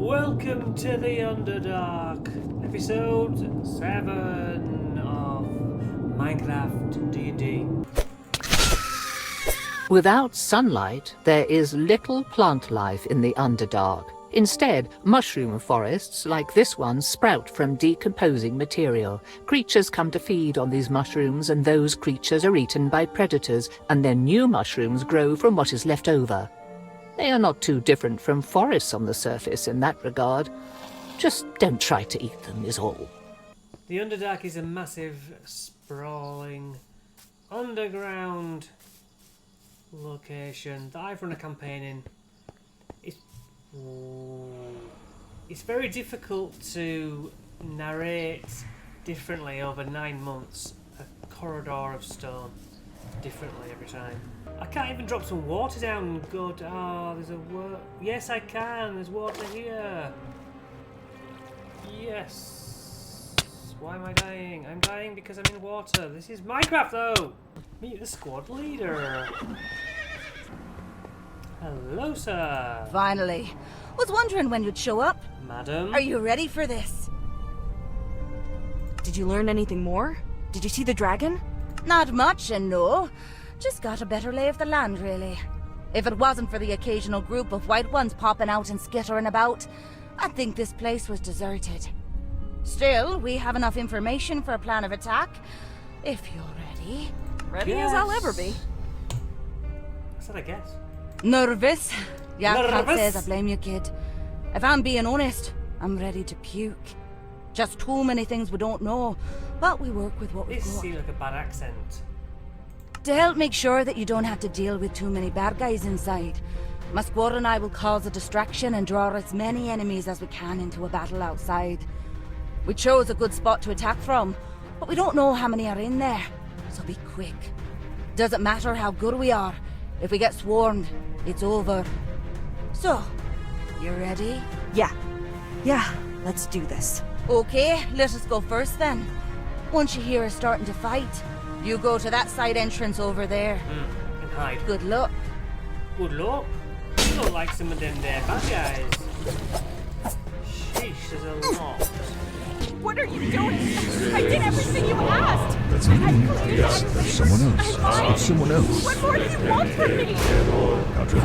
Welcome to the Underdark, episode 7 of Minecraft D&D. Without sunlight, there is little plant life in the Underdark. Instead, mushroom forests like this one sprout from decomposing material. Creatures come to feed on these mushrooms, and those creatures are eaten by predators, and then new mushrooms grow from what is left over. They are not too different from forests on the surface in that regard. Just don't try to eat them, is all. The Underdark is a massive, sprawling, underground location that I've run a campaign in. It's very difficult to narrate differently over 9 months. A corridor of stone, differently every time. I can't even drop some water down and go to, there's a yes I can, there's water here. Yes. Why am I dying? I'm dying because I'm in water. This is Minecraft though. Meet the squad leader. Hello, sir. Finally. Was wondering when you'd show up. Madam? Are you ready for this? Did you learn anything more? Did you see the dragon? Not much, and no. Just got a better lay of the land, really. If it wasn't for the occasional group of white ones popping out and skittering about, I'd think this place was deserted. Still, we have enough information for a plan of attack. If you're ready. Ready as I'll ever be. I said I guess. Nervous? Yeah, can't Nervous? say as I blame you, kid. If I'm being honest, I'm ready to puke. Just too many things we don't know, but we work with what we've This got. seems like a bad accent. To help make sure that you don't have to deal with too many bad guys inside, my squad and I will cause a distraction and draw as many enemies as we can into a battle outside. We chose a good spot to attack from, but we don't know how many are in there, so be quick. Doesn't matter how good we are, if we get swarmed, it's over. So, you ready? Yeah, let's do this. Okay, let us go first then. Once you hear us starting to fight, you go to that side entrance over there. And hide. Good luck. Good luck. You look like some of them there bad guys. Sheesh, there's a lot. What are you doing? I did everything you asked. That's someone else. It's someone else. What more do you want from me? Contra.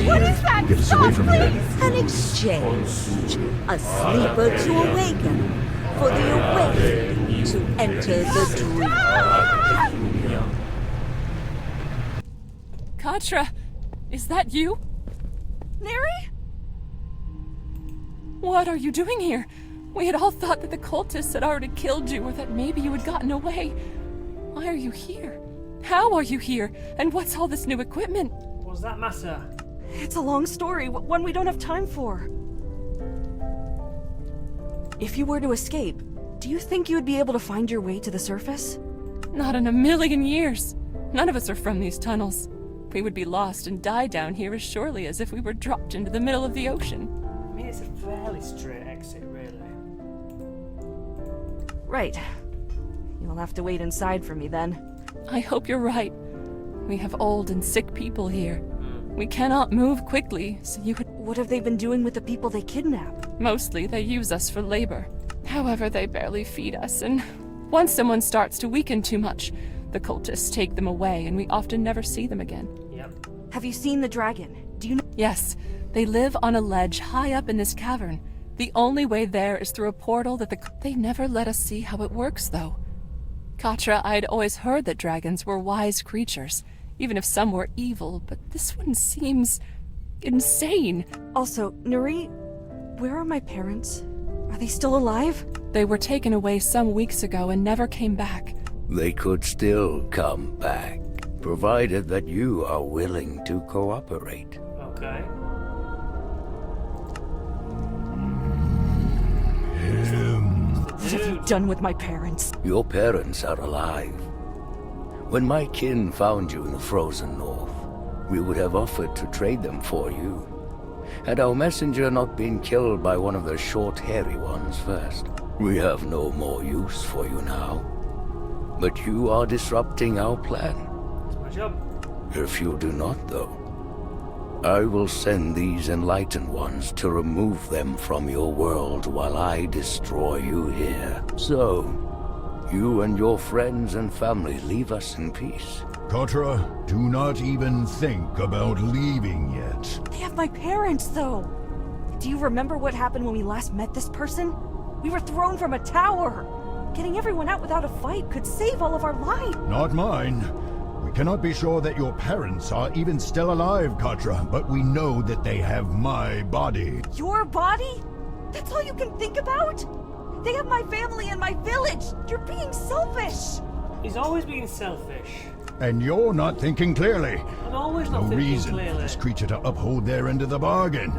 What is that? Get us away from here. An exchange. A sleeper to awaken, for the awake to enter the dream. Katra, is that you? Neri? What are you doing here? We had all thought that the cultists had already killed you, or that maybe you had gotten away. Why are you here? How are you here? And what's all this new equipment? What's that matter? It's a long story, one we don't have time for. If you were to escape, do you think you would be able to find your way to the surface? Not in a million years. None of us are from these tunnels. We would be lost and die down here as surely as if we were dropped into the middle of the ocean. I mean, it's a fairly straight exit, really. Right. You'll have to wait inside for me then. I hope you're right. We have old and sick people here. We cannot move quickly, so you could... What have they been doing with the people they kidnap? Mostly they use us for labor. However, they barely feed us, and once someone starts to weaken too much, the cultists take them away, and we often never see them again. Yep. Have you seen the dragon? Do you know? Yes, they live on a ledge high up in this cavern. The only way there is through a portal that they never let us see how it works, though. Katra, I'd always heard that dragons were wise creatures, even if some were evil, but this one seems insane. Also, Neri, where are my parents? Are they still alive? They were taken away some weeks ago and never came back. They could still come back, provided that you are willing to cooperate. Okay. What have you done with my parents? Your parents are alive. When my kin found you in the frozen north, we would have offered to trade them for you, had our messenger not been killed by one of the short, hairy ones first. We have no more use for you now. But you are disrupting our plan. That's my job. If you do not, though, I will send these enlightened ones to remove them from your world while I destroy you here. So, you and your friends and family leave us in peace. Katra, do not even think about leaving yet. They have my parents, though. Do you remember what happened when we last met this person? We were thrown from a tower. Getting everyone out without a fight could save all of our lives. Not mine. We cannot be sure that your parents are even still alive, Katra, but we know that they have my body. Your body? That's all you can think about? They have my family and my village. You're being selfish. He's always being selfish. And you're not thinking clearly. I'm always No not thinking reason for clearly. this creature to uphold their end of the bargain.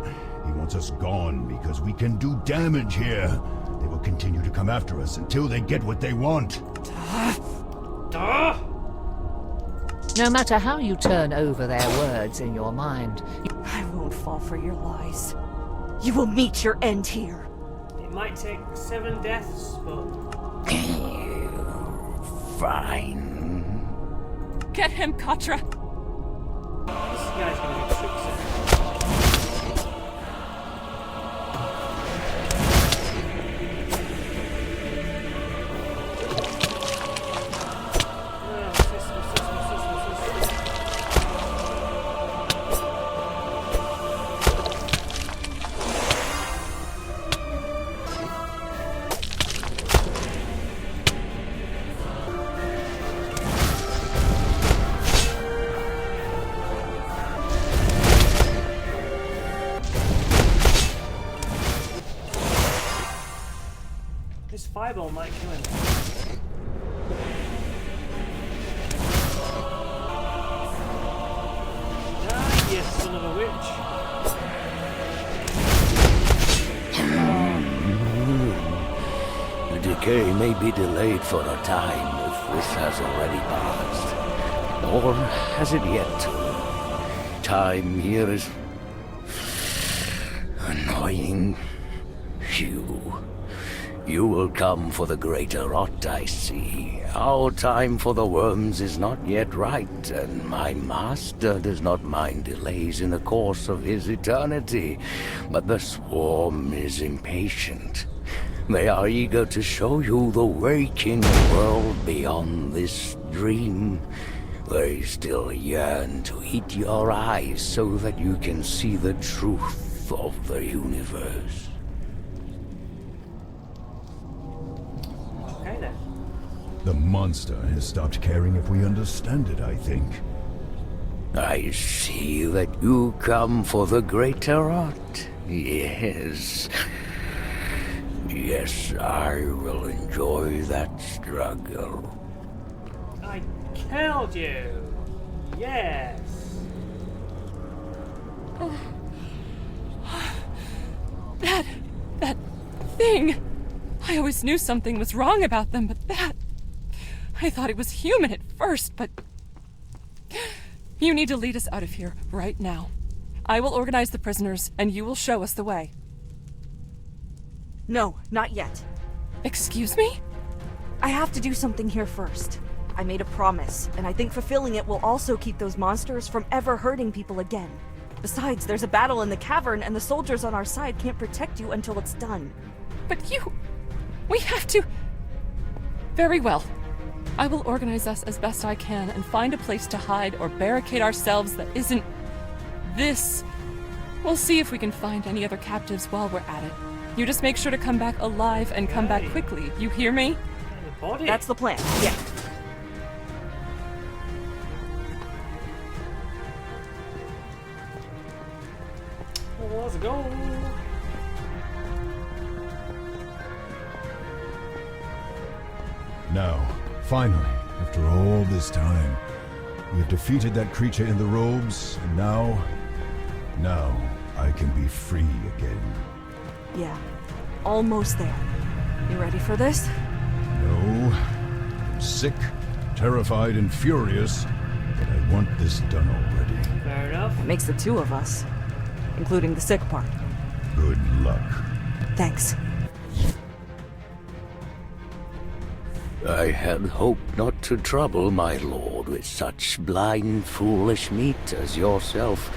He wants us gone because we can do damage here. They will continue to come after us until they get what they want. Duh! No matter how you turn over their words in your mind, I won't fall for your lies. You will meet your end here. It might take 7 deaths, but Fine. Get him, Katra! this guy's gonna be tricksy. This fireball might kill him. Ah, you son of a witch. The decay may be delayed for a time if this has already passed. Or has it yet to? Time here is annoying. You will come for the greater rot, I see. Our time for the worms is not yet right, and my master does not mind delays in the course of his eternity. But the swarm is impatient. They are eager to show you the waking world beyond this dream. They still yearn to eat your eyes so that you can see the truth of the universe. Okay then. The monster has stopped caring if we understand it, I think. I see that you come for the greater rot. Yes. Yes, I will enjoy that struggle. I killed you. Yes. That thing! I always knew something was wrong about them, but that... I thought it was human at first, but... You need to lead us out of here, right now. I will organize the prisoners, and you will show us the way. No, not yet. Excuse me? I have to do something here first. I made a promise, and I think fulfilling it will also keep those monsters from ever hurting people again. Besides, there's a battle in the cavern, and the soldiers on our side can't protect you until it's done. But you... We have to... Very well. I will organize us as best I can and find a place to hide or barricade ourselves that isn't... this. We'll see if we can find any other captives while we're at it. You just make sure to come back alive and come back quickly. You hear me? The body. That's the plan, yeah. Well, let's go. Now, finally, after all this time, we have defeated that creature in the robes, and now I can be free again. Yeah, almost there. You ready for this? No, I'm sick, terrified, and furious, but I want this done already. Fair enough. It makes the two of us, including the sick part. Good luck. Thanks. I had hoped not to trouble my lord with such blind, foolish meat as yourself,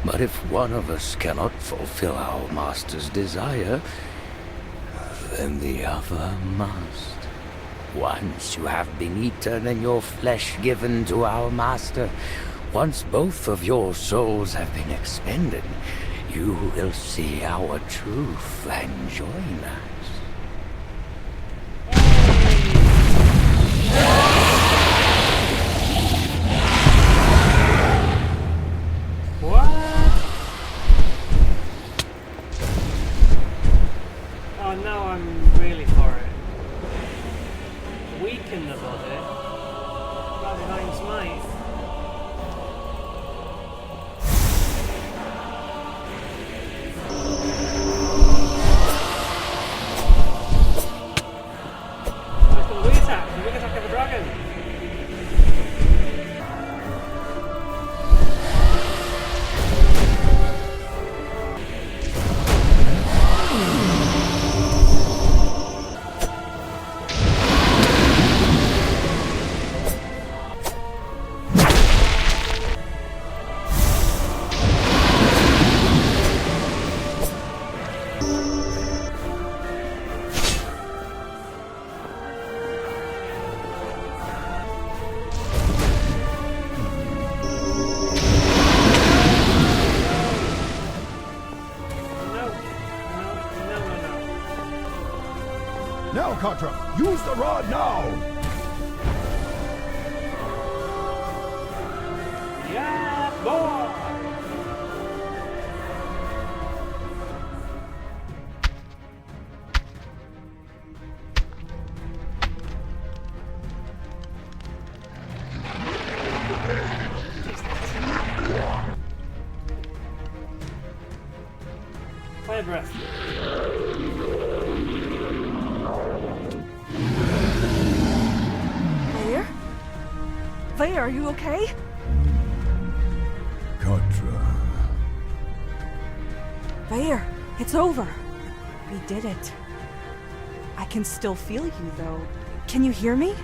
But if one of us cannot fulfill our master's desire, then the other must. Once you have been eaten and your flesh given to our master, once both of your souls have been expended, you will see our truth and join us. Oh, now I'm really for it. Weaken the body. Radivine's might. Let's go the attack. The big attack of the dragon. Now, Contra, use the rod now! Yeah, boy! Fire breath. Vaya, are you okay? Contra. Vaya, it's over. We did it. I can still feel you, though. Can you hear me?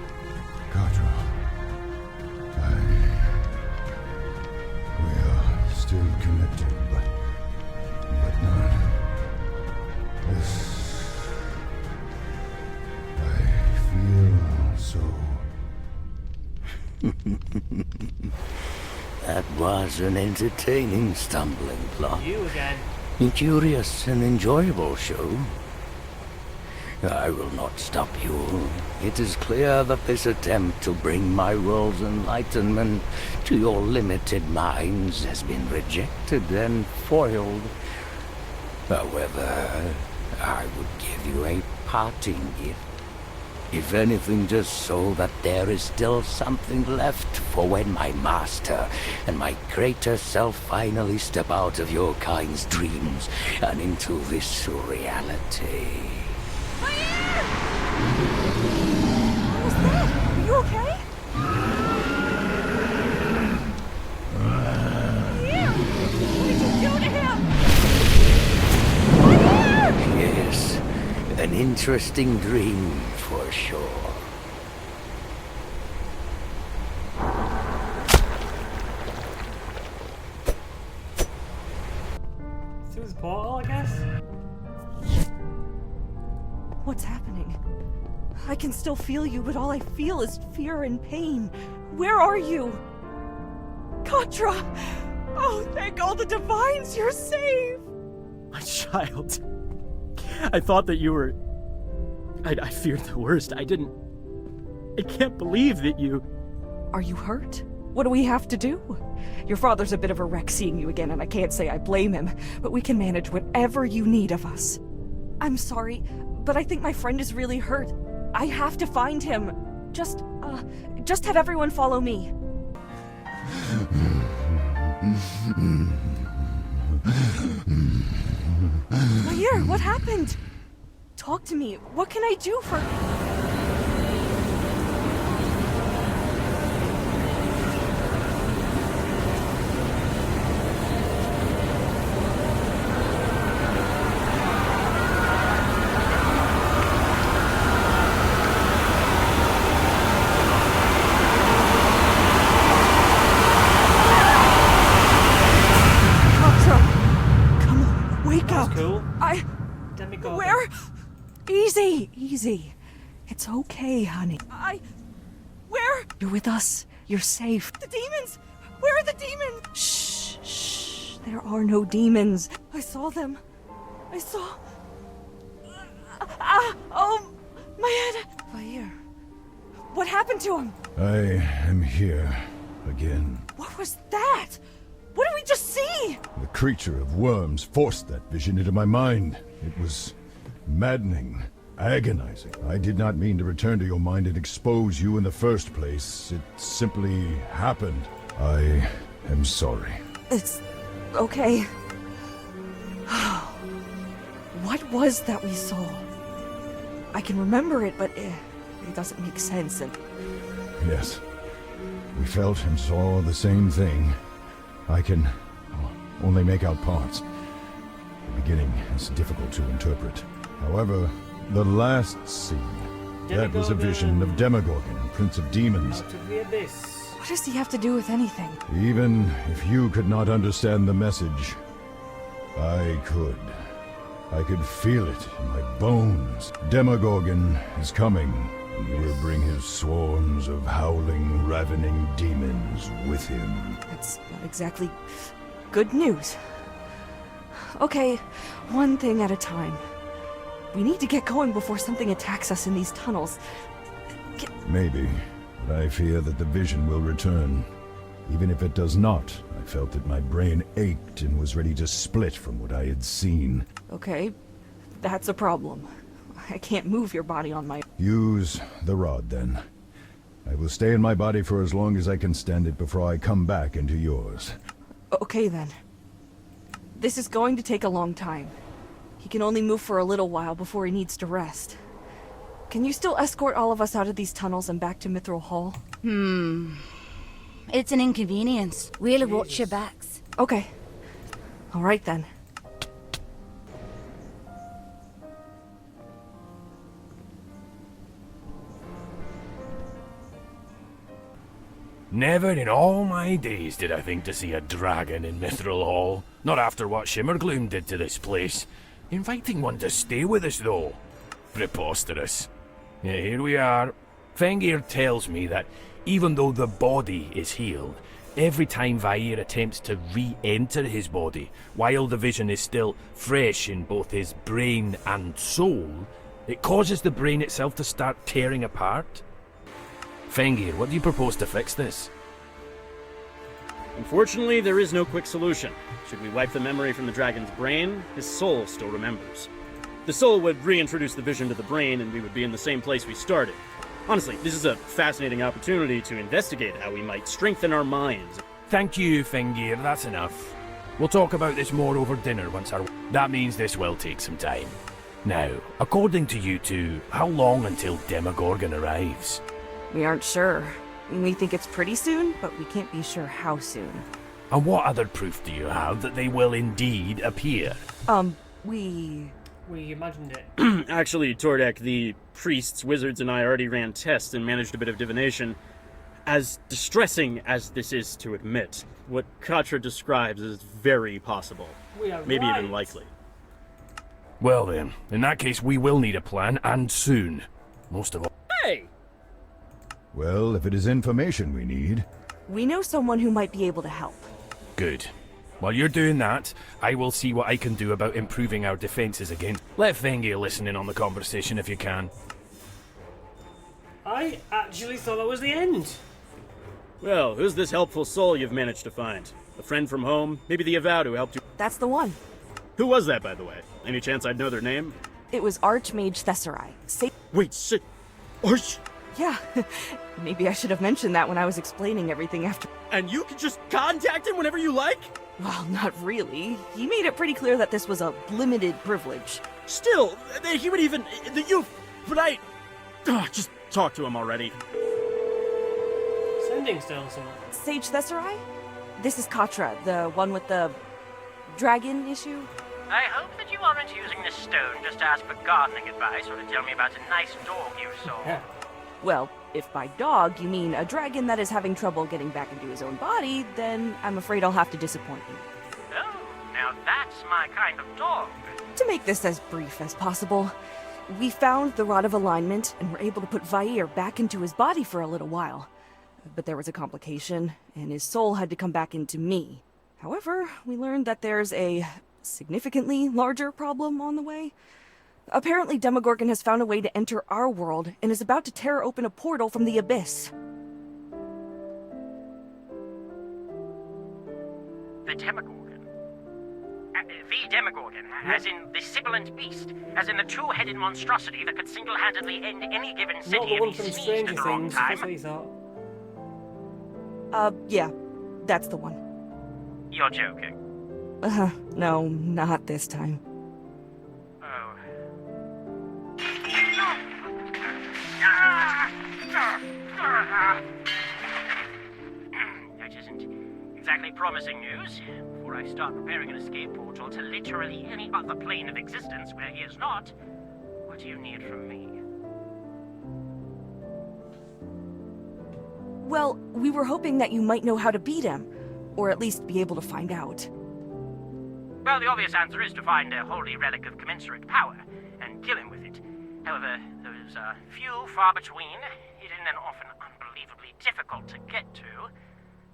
Contra. We are still connected, but not... This... I feel so... That was an entertaining stumbling block. You again. A curious and enjoyable show. I will not stop you. It is clear that this attempt to bring my world's enlightenment to your limited minds has been rejected and foiled. However, I would give you a parting gift. If anything, just so that there is still something left for when my master and my greater self finally step out of your kind's dreams and into this reality. What was that? Are you okay? Vaya! What did you do to him? Vaya! Yes, an interesting dream for sure. Through the portal, I guess? What's happening? I can still feel you, but all I feel is fear and pain. Where are you? Katra! Oh, thank all the divines, you're safe! My child. I thought that you were... I feared the worst. I can't believe that you... Are you hurt? What do we have to do? Your father's a bit of a wreck seeing you again, and I can't say I blame him, but we can manage whatever you need of us. I'm sorry, but I think my friend is really hurt. I have to find him. Just have everyone follow me. Mayer, what happened? Talk to me. What can I do for... Demogorgon. Where? Easy, easy. It's okay, honey. Where? You're with us. You're safe. The demons! Where are the demons? Shh, shh. There are no demons. I saw them. I saw... oh, my head. Fire. What happened to him? I am here again. What was that? What did we just see? The creature of worms forced that vision into my mind. It was maddening, agonizing. I did not mean to return to your mind and expose you in the first place. It simply happened. I am sorry. It's okay. What was that we saw? I can remember it, but it doesn't make sense. And Yes. We felt and saw the same thing. I can only make out parts. The beginning is difficult to interpret. However, the last scene, that was a vision of Demogorgon, Prince of Demons. Out of the abyss. what does he have to do with anything? Even if you could not understand the message, I could. I could feel it in my bones. Demogorgon is coming, and he will bring his swarms of howling, ravening demons with him. That's not exactly good news. Okay, one thing at a time. We need to get going before something attacks us in these tunnels. Maybe, but I fear that the vision will return. Even if it does not, I felt that my brain ached and was ready to split from what I had seen. Okay, that's a problem. I can't move your body on my... Use the rod, then. I will stay in my body for as long as I can stand it before I come back into yours. Okay then. This is going to take a long time. He can only move for a little while before he needs to rest. Can you still escort all of us out of these tunnels and back to Mithril Hall? It's an inconvenience. We'll watch your backs. Okay. Alright then. Never in all my days did I think to see a dragon in Mithril Hall. Not after what Shimmergloom did to this place. Inviting one to stay with us, though. Preposterous. Yeah, here we are. Fengir tells me that even though the body is healed, every time Vair attempts to re-enter his body, while the vision is still fresh in both his brain and soul, it causes the brain itself to start tearing apart. Fengir, what do you propose to fix this? Unfortunately, there is no quick solution. Should we wipe the memory from the dragon's brain, his soul still remembers. The soul would reintroduce the vision to the brain, and we would be in the same place we started. Honestly, this is a fascinating opportunity to investigate how we might strengthen our minds. Thank you, Fengir, that's enough. We'll talk about this more over dinner once our... That means this will take some time. Now, according to you two, how long until Demogorgon arrives? We aren't sure. We think it's pretty soon, but we can't be sure how soon. And what other proof do you have that they will indeed appear? We imagined it. Actually, Tordek, the priests, wizards, and I already ran tests and managed a bit of divination. As distressing as this is to admit, what Katra describes is very possible. We are Maybe right. even likely. Well then, in that case we will need a plan, and soon. Most of all... Hey! Well, if it is information we need... We know someone who might be able to help. Good. While you're doing that, I will see what I can do about improving our defenses again. Let Fengir listen in on the conversation if you can. I actually thought that was the end. Well, who's this helpful soul you've managed to find? A friend from home? Maybe the Avowed who helped you? That's the one. Who was that, by the way? Any chance I'd know their name? It was Archmage Thesserai. Wait, shit. Arch... Yeah. Maybe I should have mentioned that when I was explaining everything after... And you can just contact him whenever you like? Well, not really. He made it pretty clear that this was a limited privilege. Still, he would even... But I... just talk to him already. Sending still somewhere. Sage Thesserai? This is Katra, the one with the... dragon issue? I hope that you aren't using this stone just to ask for gardening advice or to tell me about a nice dog you saw. Yeah. Well, if by dog you mean a dragon that is having trouble getting back into his own body, then I'm afraid I'll have to disappoint you. Oh, now that's my kind of dog. To To make this as brief as possible, we found the Rod of Alignment and were able to put Vair back into his body for a little while. But there was a complication, and his soul had to come back into me. However, we learned that there's a significantly larger problem on the way. Apparently, Demogorgon has found a way to enter our world and is about to tear open a portal from the Abyss. The Demogorgon? The Demogorgon, as in the sibilant beast, as in the two-headed monstrosity that could single-handedly end any given Not city the if one he from sneezed Stranger at the wrong Things, that's what time. he thought. Yeah, that's the one. You're joking. No, not this time. Oh. That isn't exactly promising news. Before I start preparing an escape portal to literally any other plane of existence where he is not, what do you need from me? Well, we were hoping that you might know how to beat him, or at least be able to find out. Well, the obvious answer is to find a holy relic of commensurate power, and kill him with it. However, those are few, far between, hidden and often unbelievably difficult to get to.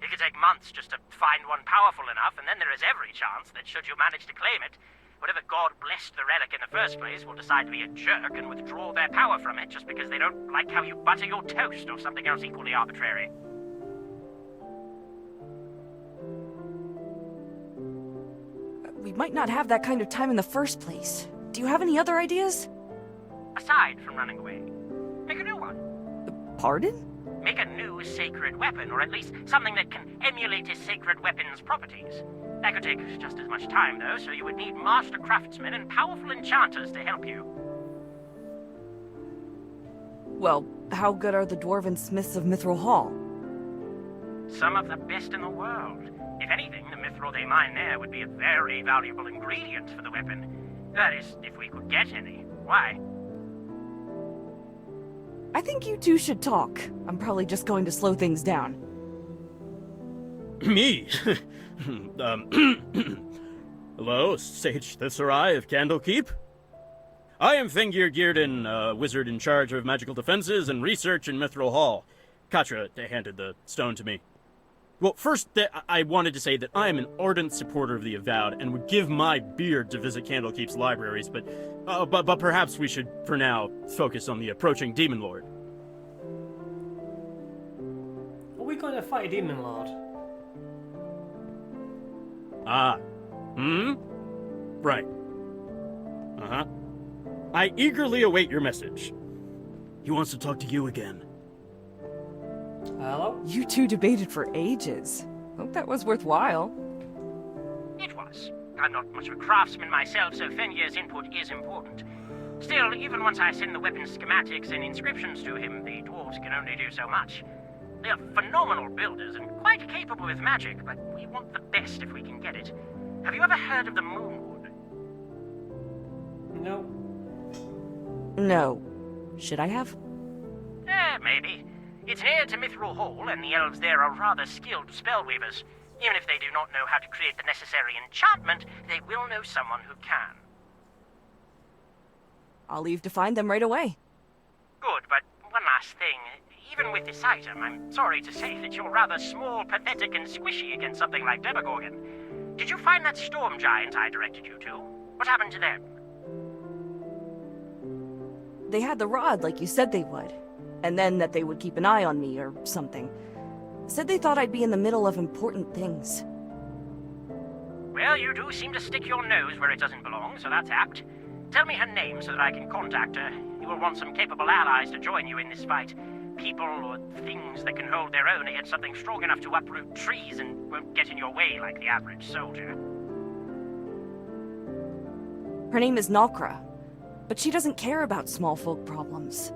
It could take months just to find one powerful enough, and then there is every chance that should you manage to claim it, whatever god blessed the relic in the first place will decide to be a jerk and withdraw their power from it just because they don't like how you butter your toast or something else equally arbitrary. We might not have that kind of time in the first place. Do you have any other ideas? Aside from running away, make a new one. Pardon? Make a new sacred weapon, or at least something that can emulate a sacred weapon's properties. That could take just as much time, though, so you would need master craftsmen and powerful enchanters to help you. Well, how good are the dwarven smiths of Mithril Hall? Some of the best in the world. If anything, the mithril they mine there would be a very valuable ingredient for the weapon. That is, if we could get any. Why? I think you two should talk. I'm probably just going to slow things down. Me? Hello, Sage the Sarai of Candlekeep? I am Fengir Gearden, wizard in charge of magical defenses and research in Mithril Hall. Katra handed the stone to me. Well, first, I wanted to say that I am an ardent supporter of the Avowed and would give my beard to visit Candlekeep's libraries, but perhaps we should, for now, focus on the approaching Demon Lord. Are we going to fight a Demon Lord? Right. Uh-huh. I eagerly await your message. He wants to talk to you again. Hello? You two debated for ages. Hope that was worthwhile. It was. I'm not much of a craftsman myself, so Fenrir's input is important. Still, even once I send the weapon schematics and inscriptions to him, the dwarves can only do so much. They are phenomenal builders and quite capable with magic, but we want the best if we can get it. Have you ever heard of the Moonwood? No. No. Should I have? Maybe. It's near to Mithril Hall, and the elves there are rather skilled spellweavers. Even if they do not know how to create the necessary enchantment, they will know someone who can. I'll leave to find them right away. Good, but one last thing. Even with this item, I'm sorry to say that you're rather small, pathetic, and squishy against something like Demogorgon. Did you find that storm giant I directed you to? What happened to them? They had the rod like you said they would. And then that they would keep an eye on me or something. Said they thought I'd be in the middle of important things. Well, you do seem to stick your nose where it doesn't belong, so that's apt. Tell me her name so that I can contact her. You will want some capable allies to join you in this fight. People or things that can hold their own against something strong enough to uproot trees and won't get in your way like the average soldier. Her name is Nalkra, but she doesn't care about small folk problems.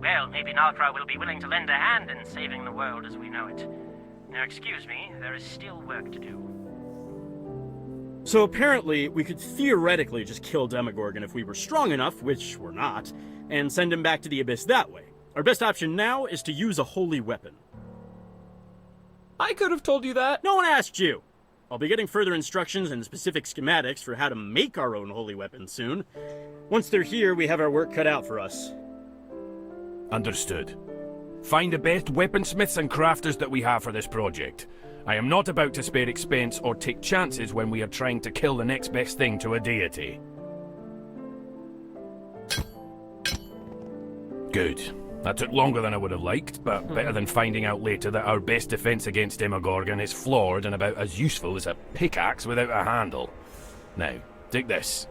Well, maybe Nalkra will be willing to lend a hand in saving the world as we know it. Now, excuse me, there is still work to do. So apparently, we could theoretically just kill Demogorgon if we were strong enough, which we're not, and send him back to the Abyss that way. Our best option now is to use a holy weapon. I could have told you that. No one asked you. I'll be getting further instructions and specific schematics for how to make our own holy weapons soon. Once they're here, we have our work cut out for us. Understood. Find the best weaponsmiths and crafters that we have for this project. I am not about to spare expense or take chances when we are trying to kill the next best thing to a deity. Good. That took longer than I would have liked, but better than finding out later that our best defense against Demogorgon is flawed and about as useful as a pickaxe without a handle. Now, take this.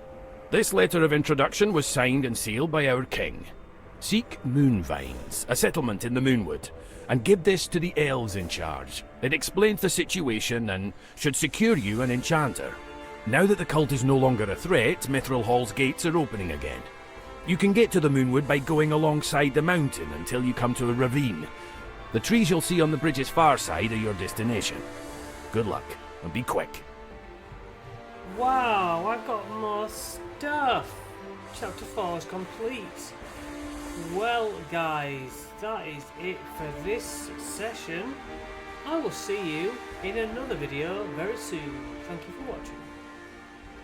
This letter of introduction was signed and sealed by our king. Seek Moonvines, a settlement in the Moonwood, and give this to the elves in charge. It explains the situation and should secure you an enchanter. Now that the cult is no longer a threat, Mithril Hall's gates are opening again. You can get to the Moonwood by going alongside the mountain until you come to a ravine. The trees you'll see on the bridge's far side are your destination. Good luck, and be quick. Wow, I've got more stuff. Chapter 4 is complete. Well, guys, that is it for this session. I will see you in another video very soon. Thank you for watching.